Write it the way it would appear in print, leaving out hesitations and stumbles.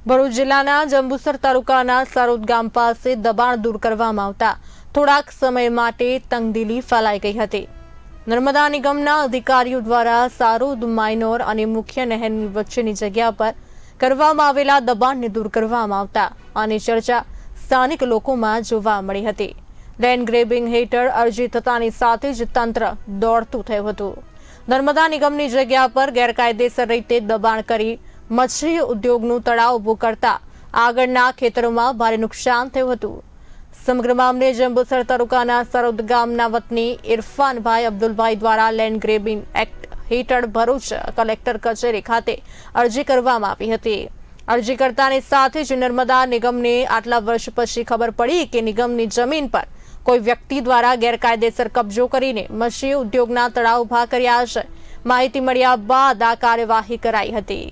ભરૂચ જિલ્લાના જંબુસર તાલુકાના સારોદ ગામ પાસે દબાણ દૂર કરવામાં આવતા થોડાક સમય માટે તંગદિલી ફેલાઈ ગઈ હતી। નર્મદા નિગમના અધિકારીઓ દ્વારા સારોદ માઇનોર અને મુખ્ય નહેરની વચ્ચેની જગ્યા પર કરવામાં આવેલા દબાણને દૂર કરવામાં આવતા આની ચર્ચા સ્થાનિક લોકોમાં જોવા મળી હતી। લેન્ડ ગ્રેબિંગ હેઠળ અરજી થતાની સાથે જ તંત્ર દોડતું થયું હતું। નર્મદા નિગમની જગ્યા પર ગેરકાયદેસર રીતે દબાણ કરી મત્સ્ય ઉદ્યોગનું તળાવ ઊભું કરતા આગળના ખેતરોમાં ભારે નુકસાન થયું હતું। સમગ્ર મામલે જંબુસર તાલુકાના સરોદ ગામના વતની ઇરફાનભાઈ અબ્દુલભાઈ દ્વારા લેન્ડ ગ્રેબિંગ એક્ટ હેઠળ ભરૂચ કલેક્ટર કચેરી ખાતે અરજી કરવામાં આવી હતી। અરજી કરતાની સાથે જ નર્મદા નિગમને આટલા વર્ષ પછી ખબર પડી કે નિગમની જમીન પર કોઈ વ્યક્તિ દ્વારા ગેરકાયદેસર કબજો કરીને મત્સ્ય ઉદ્યોગના તળાવ ઊભા કર્યા છે। માહિતી મળ્યા બાદ આ કાર્યવાહી કરાઈ હતી।